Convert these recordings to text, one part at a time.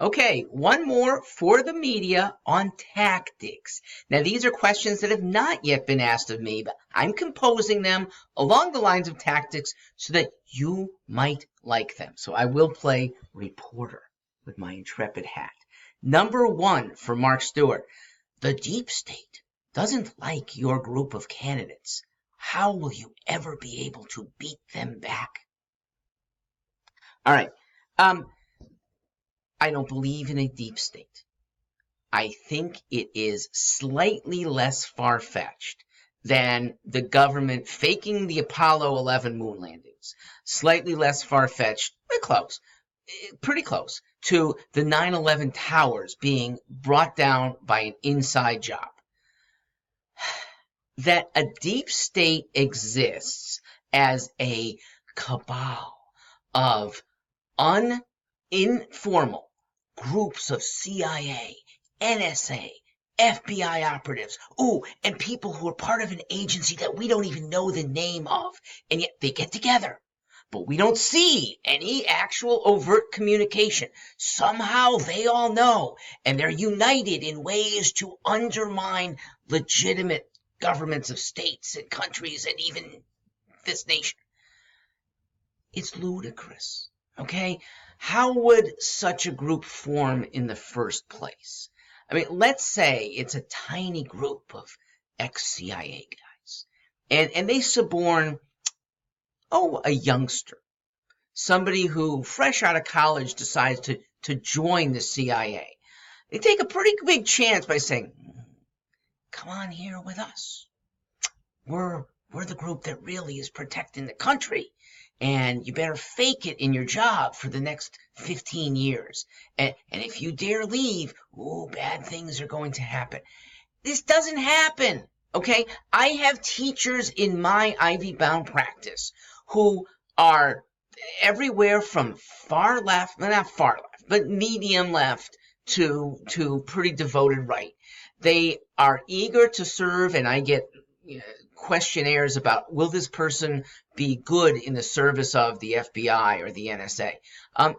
Okay, one more for the media on tactics. Now, these are questions that have not yet been asked of me, but I'm composing them along the lines of tactics so that you might like them. So I will play reporter with my intrepid hat. Number one for Mark Stewart. The deep state doesn't like your group of candidates. How will you ever be able to beat them back? All right. I don't believe in a deep state. I think it is slightly less far-fetched than the government faking the Apollo 11 moon landings. Slightly less far-fetched, pretty close, to the 9/11 towers being brought down by an inside job. That a deep state exists as a cabal of informal groups of CIA, NSA, FBI operatives, and people who are part of an agency that we don't even know the name of, and yet they get together. But we don't see any actual overt communication. Somehow they all know, and they're united in ways to undermine legitimate governments of states and countries and even this nation. It's ludicrous. Okay, how would such a group form in the first place? I mean, let's say it's a tiny group of ex-CIA guys, and they suborn, a youngster, somebody who, fresh out of college, decides to join the CIA. They take a pretty big chance by saying, come on here with us. We're the group that really is protecting the country. And you better fake it in your job for the next 15 years. And if you dare leave, bad things are going to happen. This doesn't happen, okay? I have teachers in my Ivy-bound practice who are everywhere from far left, well, not far left, but medium left to pretty devoted right. They are eager to serve, and I get questionnaires about, will this person be good in the service of the FBI or the NSA?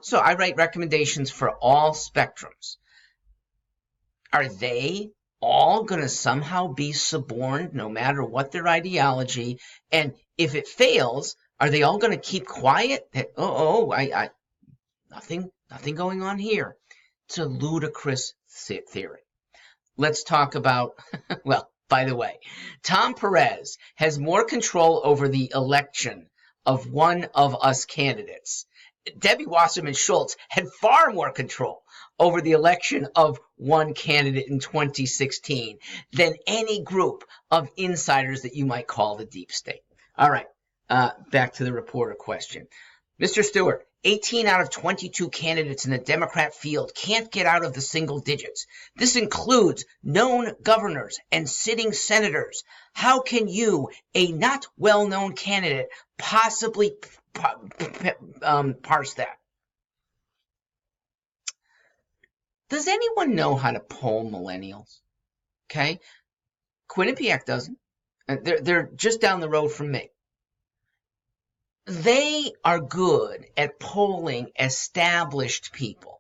So I write recommendations for all spectrums. Are they all going to somehow be suborned no matter what their ideology? And if it fails, are they all going to keep quiet? That, nothing going on here. It's a ludicrous theory. Let's talk about, well, by the way, Tom Perez has more control over the election of one of us candidates. Debbie Wasserman Schultz had far more control over the election of one candidate in 2016 than any group of insiders that you might call the deep state. All right, back to the reporter question. Mr. Stewart, 18 out of 22 candidates in the Democrat field can't get out of the single digits. This includes known governors and sitting senators. How can you, a not well-known candidate, possibly parse that? Does anyone know how to poll millennials? Okay, Quinnipiac doesn't. They're just down the road from me. They are good at polling established people.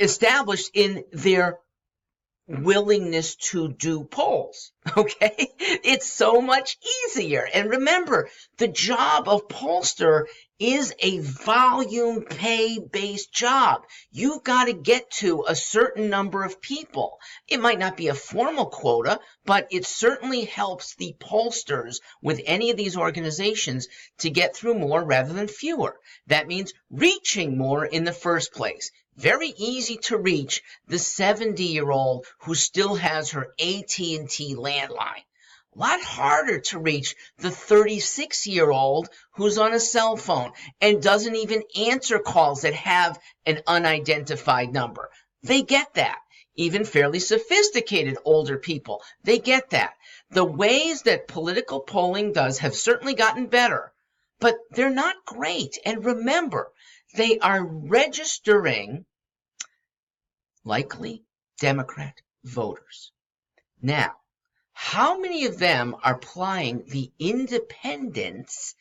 Established in their willingness to do polls, okay? It's so much easier. And remember, the job of pollster is a volume pay-based job. You've got to get to a certain number of people. It might not be a formal quota, but it certainly helps the pollsters with any of these organizations to get through more rather than fewer. That means reaching more in the first place. Very easy to reach the 70-year-old who still has her AT&T landline. A lot harder to reach the 36-year-old who's on a cell phone and doesn't even answer calls that have an unidentified number. They get that. Even fairly sophisticated older people, they get that. The ways that political polling does have certainly gotten better, but they're not great. And remember, they are registering likely Democrat voters. Now, how many of them are applying the independents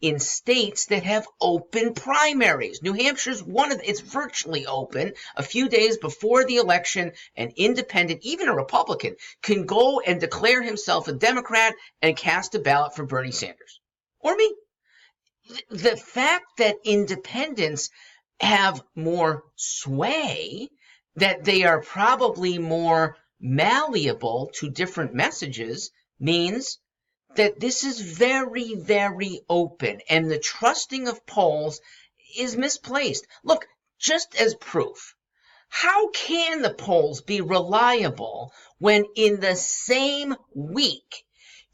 in states that have open primaries. New Hampshire's one of it's virtually open. A few days before the election, an independent, even a Republican, can go and declare himself a Democrat and cast a ballot for Bernie Sanders or me. The fact that independents have more sway, that they are probably more malleable to different messages, means that this is very, very open, and the trusting of polls is misplaced. Look, just as proof, how can the polls be reliable when in the same week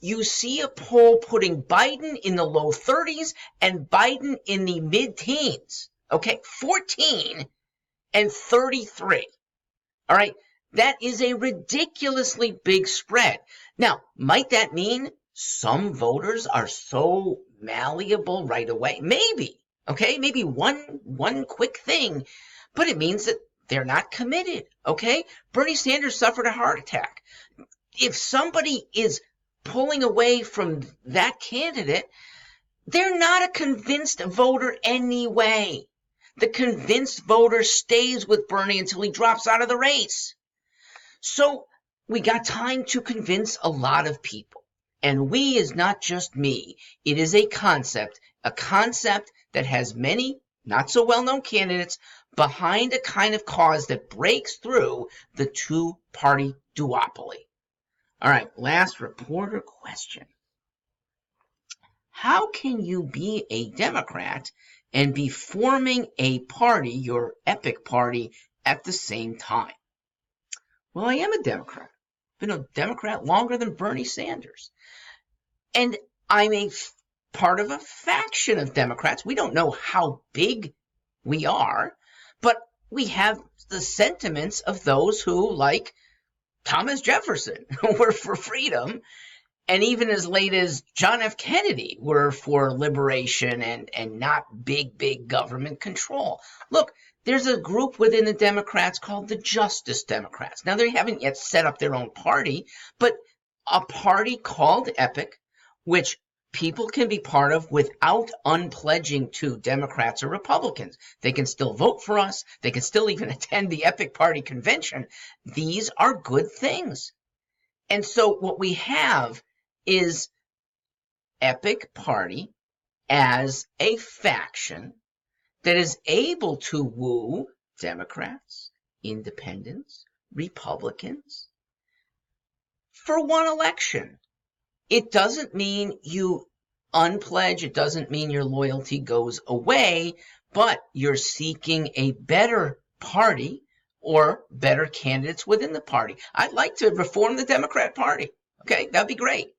you see a poll putting Biden in the low 30s and Biden in the mid-teens? Okay, 14 and 33. All right, that is a ridiculously big spread. Now, might that mean some voters are so malleable right away? Maybe, okay, maybe one quick thing, but it means that they're not committed, okay? Bernie Sanders suffered a heart attack. If somebody is pulling away from that candidate, they're not a convinced voter anyway. The convinced voter stays with Bernie until he drops out of the race. So we got time to convince a lot of people. And we is not just me. It is a concept that has many not so well-known candidates behind a kind of cause that breaks through the two-party duopoly. All right, last reporter question. How can you be a Democrat and be forming a party, your epic party, at the same time? Well, I am a Democrat. I've been a Democrat longer than Bernie Sanders. And I'm a part of a faction of Democrats. We don't know how big we are, but we have the sentiments of those who, like Thomas Jefferson, were for freedom, and even as late as John F. Kennedy were for liberation and not big government control. Look, there's a group within the Democrats called the Justice Democrats. Now, they haven't yet set up their own party, but a party called EPIC, which people can be part of without unpledging to Democrats or Republicans. They can still vote for us. They can still even attend the EPIC Party convention. These are good things. And so what we have is EPIC Party as a faction that is able to woo Democrats, Independents, Republicans for one election. It doesn't mean you unpledge. It doesn't mean your loyalty goes away, but you're seeking a better party or better candidates within the party. I'd like to reform the Democrat Party. Okay, that'd be great.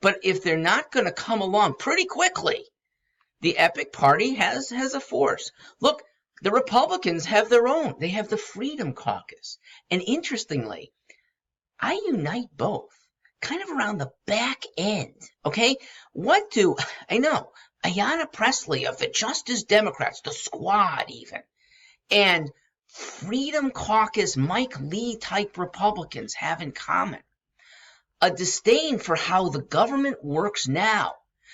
But if they're not going to come along pretty quickly, the EPIC Party has a force. Look, the Republicans have their own. They have the Freedom Caucus. And interestingly, I unite both kind of around the back end, okay? I know, Ayanna Pressley of the Justice Democrats, the Squad even, and Freedom Caucus Mike Lee type Republicans have in common a disdain for how the government works now.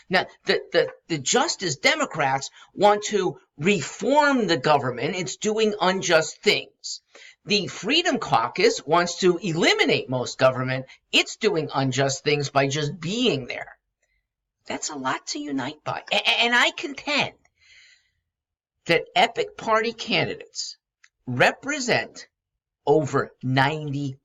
Now, the Justice Democrats want to reform the government. It's doing unjust things. The Freedom Caucus wants to eliminate most government. It's doing unjust things by just being there. That's a lot to unite by. And I contend that EPIC Party candidates represent over 90%.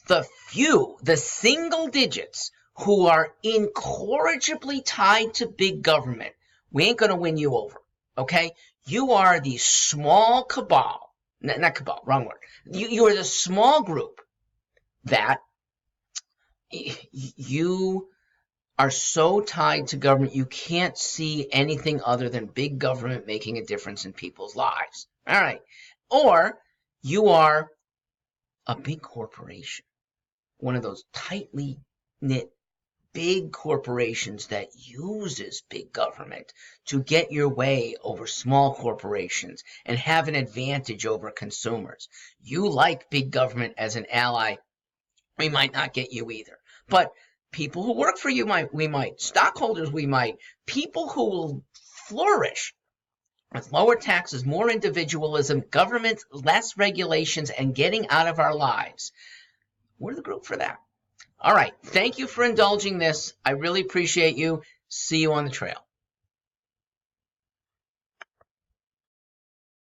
The single digits who are incorrigibly tied to big government, we ain't going to win you over, okay? You are the small cabal, not cabal, wrong word. You are the small group that you are so tied to government you can't see anything other than big government making a difference in people's lives. All right. Or you are a big corporation, one of those tightly knit big corporations that uses big government to get your way over small corporations and have an advantage over consumers. You like big government as an ally. We might not get you either. But People who work for you we might. Stockholders we might. People who will flourish with lower taxes, more individualism, government, less regulations, and getting out of our lives. We're the group for that. All right. Thank you for indulging this. I really appreciate you. See you on the trail.